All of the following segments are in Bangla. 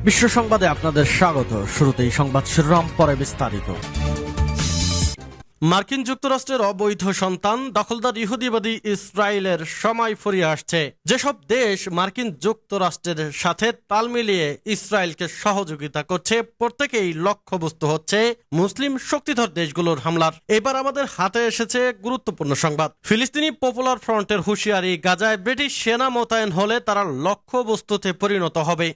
বিশ্ব সংবাদে আপনাদের স্বাগত। শুরুতেই সংবাদ শিরোনাম, পরে বিস্তারিত। মার্কিন যুক্তরাষ্ট্রের অবৈধ সন্তান দখলদার ইহুদিবাদী ইসরায়েলের সময় ফুরিয়ে আসছে। যেসব দেশ মার্কিন যুক্তরাষ্ট্রের সাথে তাল মিলিয়ে ইসরায়েলকে সহযোগিতা করছে, প্রত্যেকেই লক্ষ্যবস্তু হচ্ছে মুসলিম শক্তিধর দেশগুলোর হামলার। এবার আমাদের হাতে এসেছে গুরুত্বপূর্ণ সংবাদ। ফিলিস্তিনি পপুলার ফ্রন্টের হুঁশিয়ারি, গাজায় ব্রিটিশ সেনা মোতায়েন হলে তারা লক্ষ্যবস্তুতে পরিণত হবে।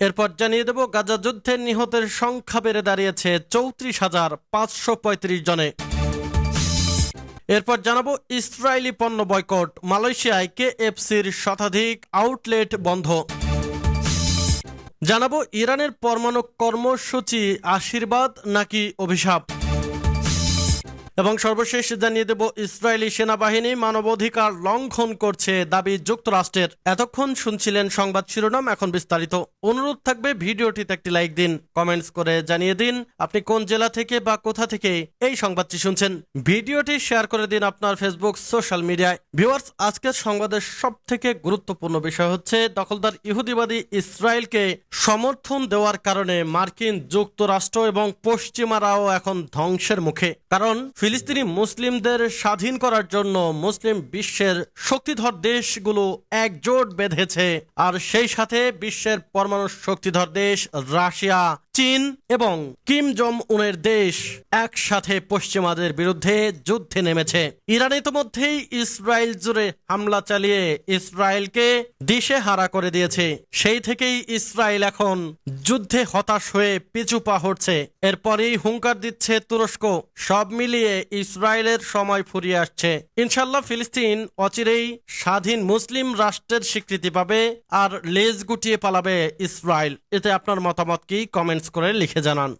এরপর জানিয়ে দেব, গাজা যুদ্ধে নিহতের সংখ্যা বেড়ে দাঁড়িয়েছে 34,535 জনে। এরপর জানাবো, ইসরায়েলি পণ্য বয়কট, মালয়েশিয়ায় কেএফসির শতাধিক আউটলেট বন্ধ। জানাবো, ইরানের পরমাণু কর্মসূচি আশীর্বাদ নাকি অভিশাপ। এবং সর্বশেষ জানিয়ে দেব, ইসরায়েলি সেনাবাহিনী মানবাধিকার লঙ্ঘন করছে দাবি যুক্তরাষ্ট্রের। এতক্ষণ শুনছিলেন সংবাদ শিরোনাম, এখন বিস্তারিত। অনুরোধ থাকবে ভিডিওটিতে একটি লাইক দিন, কমেন্টস করে জানিয়ে দিন আপনি কোন জেলা থেকে বা কোথা থেকে এই সংবাদটি শুনছেন। ভিডিওটি শেয়ার করে দিন আপনার ফেসবুক সোশ্যাল মিডিয়ায়। ভিউয়ার্স, আজকের সংবাদের সব থেকে গুরুত্বপূর্ণ বিষয় হচ্ছে দখলদার ইহুদিবাদী ইসরায়েলকে সমর্থন দেওয়ার কারণে মার্কিন যুক্তরাষ্ট্র এবং পশ্চিমারাও এখন ধ্বংসের মুখে। কারণ ফিলিস্তিনি মুসলিমদের স্বাধীন করার জন্য মুসলিম বিশ্বের শক্তিধর দেশগুলো একজোট বেঁধেছে, আর সেই সাথে বিশ্বের পরমাণু শক্তিধর দেশ রাশিয়া, চীন এবং কিম জং উনের দেশ একসাথে পশ্চিমাদের বিরুদ্ধে যুদ্ধে নেমেছে। ইরান ইতোমধ্যেই ইসরায়েল জুড়ে হামলা চালিয়ে ইসরায়েলকে দিশেহারা করে দিয়েছে। সেই থেকেই ইসরায়েল এখন যুদ্ধে হতাশ হয়ে পিছু পা হচ্ছে। এরপরেই হুঙ্কার দিচ্ছে তুরস্ক। সব মিলিয়ে ইসরায়েলের সময় ফুরিয়ে আসছে। ইনশাল্লাহ ফিলিস্তিন অচিরেই স্বাধীন মুসলিম রাষ্ট্রের স্বীকৃতি পাবে আর লেজ গুটিয়ে পালাবে ইসরায়েল। এতে আপনার মতামত কি? কমেন্টস করে লিখে জানান।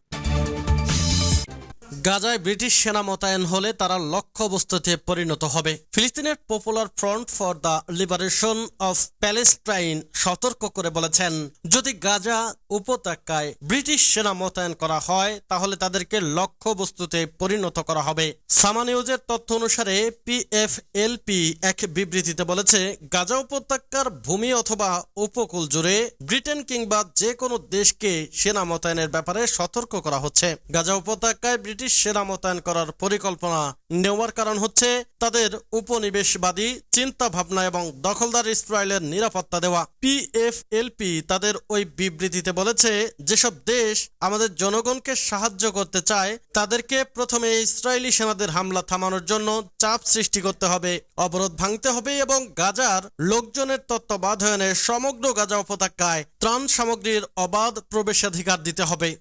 গাজায় ব্রিটিশ সেনা মোতায়েন হলে তারা লক্ষ্যবস্তুতে পরিণত হবে। ফিলিস্তিনের popular front for the liberation of Palestine সতর্ক করে বলেছেন, যদি গাজা উপত্যকায় ব্রিটিশ সেনা মোতায়েন করা হয় তাহলে তাদেরকে লক্ষ্যবস্তুতে পরিণত করা হবে। সামা নিউজের তথ্য অনুসারে পিএফএলপি এক বিবৃতিতে বলেছে, গাজা উপত্যকার ভূমি অথবা উপকূল জুড়ে ব্রিটেন কিংবা যে কোনো দেশকে সেনা মোতায়েনের ব্যাপারে সতর্ক করা হচ্ছে। গাজা উপত্যকায় ব্রিটিশ সেনা মোতায়েন করার পরিকল্পনা নেওয়ার কারণ হচ্ছে তাদের উপনিবেশবাদী চিন্তা ভাবনা এবং দখলদার ইসরায়েলের নিরাপত্তা দেওয়া। পিএফএলপি তাদের ওই বিবৃতিতে বলেছে, যেসব দেশ আমাদের জনগণকে সাহায্য করতে চায় তাদেরকে প্রথমে ইসরায়েলি সেনাদের হামলা থামানোর জন্য চাপ সৃষ্টি করতে হবে, অবরোধ ভাঙতে হবে এবং গাজার লোকজনের তত্ত্বাবধানে সমগ্র গাজা উপত্যকায় ত্রাণ সামগ্রীর অবাধ প্রবেশাধিকার দিতে হবে।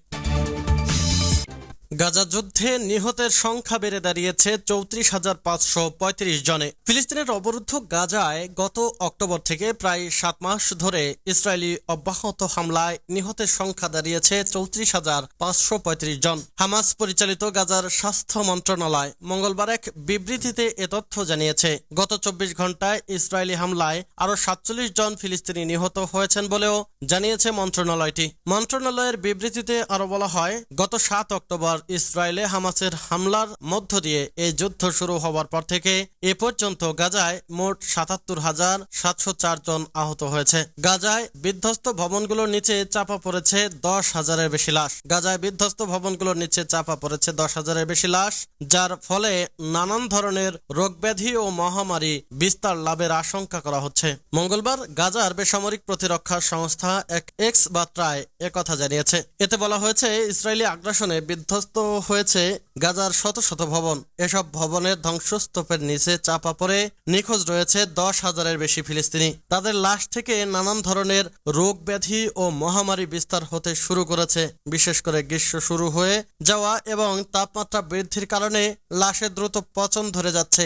গাজা যুদ্ধে নিহতের সংখ্যা বেড়ে দাঁড়িয়েছে 34,535 জনে। ফিলিস্তিনের অবরুদ্ধ গাজায় গত অক্টোবর থেকে প্রায় 7 মাস ধরে ইসরায়েলি অব্যাহত হামলায় নিহতের সংখ্যা দাঁড়িয়েছে 34,535 জন। হামাস পরিচালিত গাজার স্বাস্থ্য মন্ত্রণালয় মঙ্গলবার এক বিবৃতিতে এ তথ্য জানিয়েছে। গত 24 ঘন্টায় ইসরায়েলি হামলায় আরো 47 জন ফিলিস্তিনি নিহত হয়েছেন বলেও জানিয়েছে মন্ত্রণালয়টি। মন্ত্রণালয়ের বিবৃতিতে আরো বলা হয়, গত 7 অক্টোবর ইসরায়েলে হামাসের হামলার মধ্য দিয়ে এই যুদ্ধ শুরু হওয়ার পর থেকে এ পর্যন্ত গাজায় মোট 77,704 জন আহত হয়েছে। গাজায় বিধ্বস্ত ভবনগুলোর নিচে চাপা পড়েছে 10,000-এর বেশি লাশ। গাজায় বিধ্বস্ত ভবনগুলোর নিচে চাপা পড়েছে 10,000-এর বেশি লাশ, যার ফলে নানান ধরনের রোগব্যাধি ও মহামারী বিস্তার লাভের আশঙ্কা করা হচ্ছে। মঙ্গলবার গাজার বেসামরিক প্রতিরক্ষা সংস্থা এক এক্স বার্তায় একথা জানিয়েছে। এতে বলা হয়েছে, ইসরায়েলি আগ্রাসনে বিধ্বস্ত হয়েছে গাজার শত শত ভবন। এসব ভবনের ধ্বংসস্তূপের নিচে চাপা পড়ে নিখোঁজ রয়েছে 10,000-এর বেশি ফিলিস্তিনি। তাদের লাশ থেকে নানান ধরনের রোগ ব্যাধি ও মহামারী বিস্তার হতে শুরু করেছে। বিশেষ করে গ্রীষ্ম শুরু হয়ে যাওয়া এবং তাপমাত্রা বৃদ্ধির কারণে লাশে দ্রুত পচন ধরে যাচ্ছে।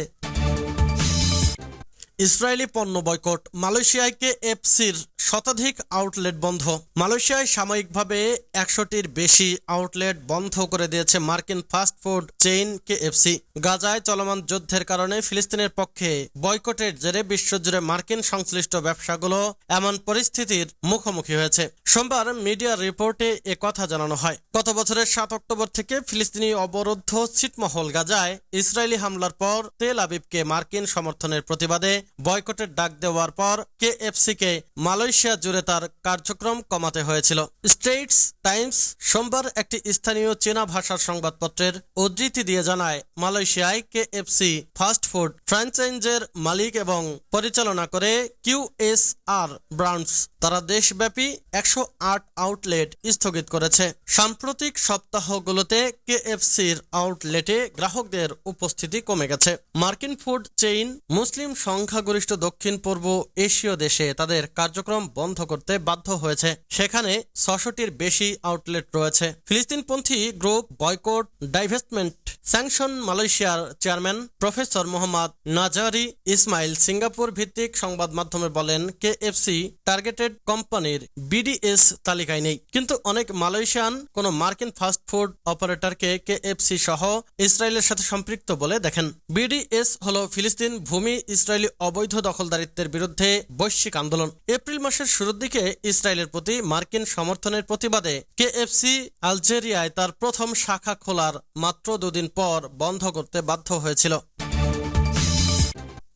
ইসরায়েলি পণ্য বয়কট, মালয়েশিয়ায় কেএফসির শতাধিক আউটলেট বন্ধ। মালয়েশিয়ায় সাময়িকভাবে 100টির বেশি আউটলেট বন্ধ করে দিয়েছে মার্কিন ফাস্টফুড চেইন কেএফসি। গাজায় চলমান যুদ্ধের কারণে ফিলিস্তিনের পক্ষে বয়কটের জেরে বিশ্বজুড়ে মার্কিন সংশ্লিষ্ট ব্যবসাগুলো এমন পরিস্থিতির মুখোমুখি হয়েছে। সোমবার মিডিয়া রিপোর্টে এ কথা জানানো হয়। গত বছরের 7 অক্টোবর থেকে ফিলিস্তিনি অবরুদ্ধ ছিটমহল গাজায় ইসরায়েলি হামলার পর তেল আবিবকে মার্কিন সমর্থনের প্রতিবাদে বয়কটের ডাক দেওয়ার পর কেএফসিকে মালয়েশিয়া জুড়ে তার কার্যক্রম কমাতে হয়েছিল। স্ট্রেইটস টাইমস সোমবার একটি স্থানীয় চীনা ভাষার সংবাদপত্রের উদ্ধৃতি দিয়ে জানায়, মালয়েশিয়ায় কেএফসি ফাস্টফুড ফ্র্যাঞ্চাইজের মালিক এবং পরিচালনা করে কিউএসআর ব্রান্ডস। তারা দেশব্যাপী 108 আউটলেট স্থগিত করেছে। সাম্প্রতিক সপ্তাহগুলোতে কেএফসির আউটলেটে গ্রাহকদের উপস্থিতি কমে গেছে। মার্কিন ফুড চেইন মুসলিম সংখ্যাগরিষ্ঠ দক্ষিণ পূর্ব এশীয় দেশে তাদের কার্যক্রম বন্ধ করতে বাধ্য হয়েছে। সেখানে 600টির বেশি আউটলেট রয়েছে। ফিলিস্তিনপন্থী গ্রুপ বয়কট ডাইভেস্টমেন্ট স্যাংশন মালয়েশিয়ার chairman professor Mohammad Nazari Ismail Singapore ভিত্তিক সংবাদ মাধ্যমে বলেন, কেএফসি টার্গেটেড কোম্পানির বিডিএস তালিকায় নেই, কিন্তু অনেক মালয়েশিয়ান কোন মার্কিন ফাস্ট ফুড অপারেটরকে কেএফসি সহ ইসরায়েলের সাথে সম্পৃক্ত বলে দেখেন। বিডিএস হল ফিলিস্তিন ভূমি ইসরায়েলি অবৈধ দখলদারিত্বের বিরুদ্ধে বৈশ্বিক আন্দোলন। এপ্রিল মাসের শুরুর দিকে ইসরায়েলের প্রতি মার্কিন সমর্থনের প্রতিবাদে কেএফসি আলজেরিয়ায় তার প্রথম শাখা খোলার মাত্র 2 দিন পর বন্ধ করতে বাধ্য হয়েছিল।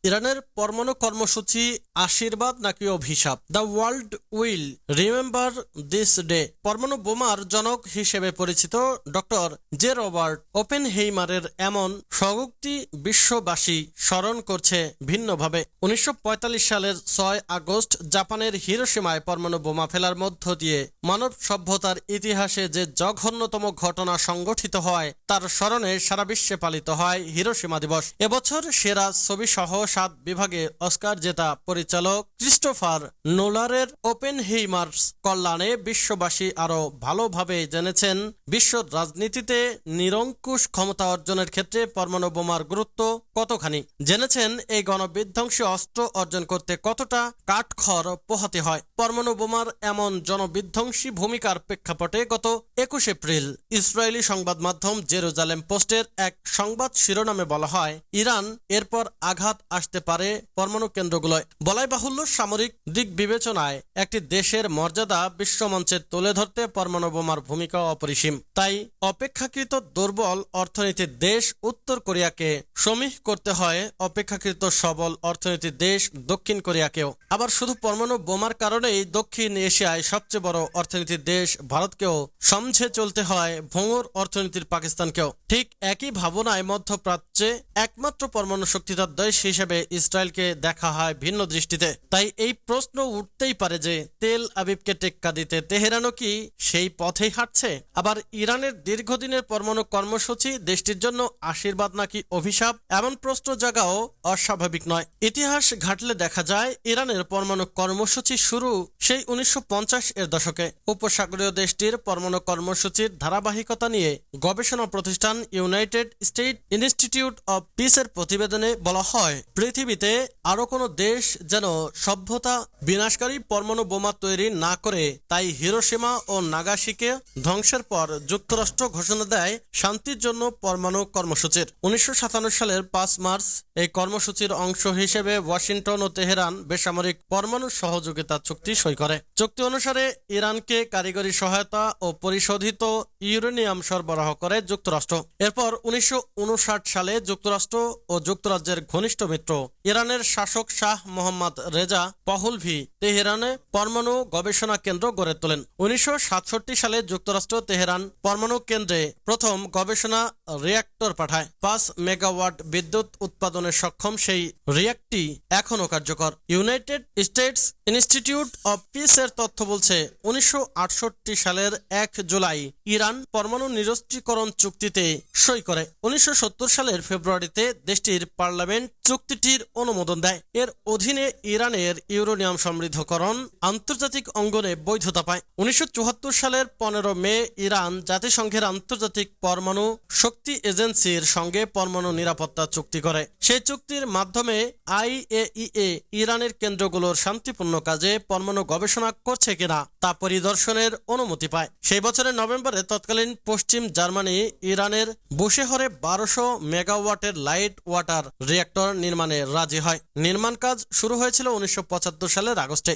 ইরানের পরমাণু কর্মসূচি আশীর্বাদ নাকি অভিশাপ? The world will remember this day. পরমাণু বোমার জনক হিসেবে পরিচিত ডক্টর জে রবার্ট ওপেনহেইমারের এমন স্বীকৃতি বিশ্ববাসী স্মরণ করছে ভিন্নভাবে। 1945 সালের 6 আগস্ট জাপানের হিরোশিমায় পরমাণু বোমা ফেলার মধ্য দিয়ে মানব সভ্যতার ইতিহাসে যে জঘন্যতম ঘটনা সংগঠিত হয় তার স্মরণে সারা বিশ্বে পালিত হয় হিরোশিমা দিবস। এবছর সেরা ছবি সহ 7 বিভাগে অস্কার জেতা পরিচালক ক্রিস্টোফার নোলানের ওপেনহেইমার্স কল্যাণে বিশ্ববাসী আরো ভালোভাবে জেনেছেন বিশ্ব রাজনীতিতে নিরঙ্কুশ ক্ষমতা অর্জনের ক্ষেত্রে পরমাণু বোমার গুরুত্ব কতখানি, জেনেছেন এই গণবিধ্বংসী অস্ত্র অর্জন করতে কতটা কাঠখড় পোহাতে হয়। পরমাণু বোমার এমন জনবিধ্বংসী ভূমিকার প্রেক্ষাপটে গত 21 এপ্রিল ইসরায়েলি সংবাদ মাধ্যম জেরুজালেম পোস্টের এক সংবাদ শিরোনামে বলা হয়, ইরান এরপর আঘাত আসতে পারে পরমাণু কেন্দ্রগুলোয়। বলাই বাহুল্য সামরিক দিক বিবেচনায় একটি দেশের মর্যাদা বিশ্বমঞ্চে তুলে ধরতে পরমাণু বোমার ভূমিকা অপরিসীম। তাই অপেক্ষাকৃত দুর্বল অর্থনীতির দেশ উত্তর কোরিয়াকে সমীহ করতে হয় অপেক্ষাকৃত সবল অর্থনীতির দেশ দক্ষিণ কোরিয়াকেও। আবার শুধু পরমাণু বোমার কারণেই দক্ষিণ এশিয়ায় সবচেয়ে বড় অর্থনীতির দেশ ভারতকেও সমঝে চলতে হয় ভঙ্গুর অর্থনীতির পাকিস্তানকেও। ঠিক একই ভাবনায় মধ্যপ্রাচ্যে একমাত্র পরমাণু শক্তিধর দেশ হিসেবে ইসরায়েলকে দেখা হয় ভিন্ন দৃষ্টিতে। তাই এই প্রশ্ন উঠতেই পারে যে তেল আবিবকে টেক্কা দিতে তেহরানও কি সেই পথেই হাঁটছে? আবার ইরানের দীর্ঘদিনের পরমাণু কর্মসূচি দেশটির জন্য আশীর্বাদ নাকি অভিশাপ? এমন প্রশ্ন জাগাও অস্বাভাবিক নয়। ইতিহাস ঘাটলে দেখা যায় ইরানের পরমাণু কর্মসূচি শুরু সেই 1950 এর দশকে। উপসাগরীয় দেশটির পরমাণু কর্মসূচির ধারাবাহিকতা নিয়ে গবেষণা প্রতিষ্ঠান ইউনাইটেড স্টেট ইনস্টিটিউট অব পিসের প্রতিবেদনে বলা হয়, পৃথিবীতে আরো কোনো দেশ যেন সভ্যতা বিনাশকারী পরমাণু বোমা তৈরি না করে। তাই হিরোশিমা ও নাগাসাকিকে ধ্বংসের পর যুক্তরাষ্ট্র ঘোষণা দেয় শান্তির জন্য পরমাণু কর্মসূচির। 1957 সালের 5 মার্চ এই কর্মসূচির অংশ হিসেবে ওয়াশিংটন ও তেহরান বেসামরিক পরমাণু সহযোগিতা চুক্তি সই করে। চুক্তি অনুসারে ইরানকে কারিগরি সহায়তা ও পরিশোধিত ইউরেনিয়াম সরবরাহ করে যুক্তরাষ্ট্র। এরপর 1959 সালে যুক্তরাষ্ট্র ও যুক্তরাজ্যের ঘনিষ্ঠ মিত্র ইরানের শাসক শাহ মোহাম্মদ রেজা পহলভি তেহরানে পরমাণু গবেষণা কেন্দ্র গড়ে তোলেন। 1967 সালে যুক্তরাষ্ট্র তেহরান পরমাণু কেন্দ্রে প্রথম গবেষণা রিঅ্যাক্টর পাঠায়। 5 মেগাওয়াট বিদ্যুৎ উৎপাদনে সক্ষম সেই রিঅ্যাক্টরটি এখনও কার্যকর। United states institute of piece এর তথ্য বলছে 1968 সালের 1 জুলাই ইরান পরমাণু নিরস্ত্রীকরণ চুক্তিতে সই করে। 1970 সালের ফেব্রুয়ারিতে দেশটির পার্লামেন্ট চুক্তিটির অনুমোদন দেয়। এর অধীনে ইরানের ইউরেনিয়াম সমৃদ্ধকরণ আন্তর্জাতিক অঙ্গনে বৈধতা পায়। 1974 সালের 15 মে ইরান জাতিসংঘের আন্তর্জাতিক পরমাণু শক্তি এজেন্সির সঙ্গে পরমাণু নিরাপত্তা চুক্তি করে। সেই চুক্তির মাধ্যমে আইএইএ ইরানের কেন্দ্রগুলোর শান্তিপূর্ণ কাজে পরমাণু গবেষণা করছে কিনা তা পরিদর্শনের অনুমতি পায়। সেই বছরের নভেম্বরে তৎকালীন পশ্চিম জার্মানি ইরানের বুশেহরে 1200 মেগাওয়াটের লাইট ওয়াটার রিঅ্যাক্টর নির্মাণে রাজি হয়। নির্মাণ কাজ শুরু হয়েছিল 1975 সালের আগস্টে।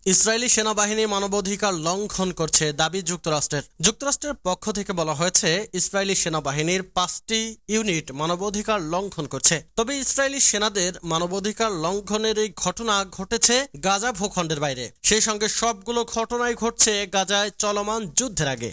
ইসরায়েলি সেনাবাহিনী মানবাধিকার লঙ্ঘন করছে দাবি যুক্তরাষ্ট্রের পক্ষ থেকে বলা হয়েছে ইসরায়েলি সেনাবাহিনীর 5টি ইউনিট মানবাধিকার লঙ্ঘন করছে। তবে ইসরায়েলি সেনাদের মানবাধিকার লঙ্ঘনের এই ঘটনা ঘটেছে গাজা ভূখণ্ডের বাইরে, সেই সঙ্গে সবগুলো ঘটনাই ঘটছে গাজায় চলমান যুদ্ধের আগে।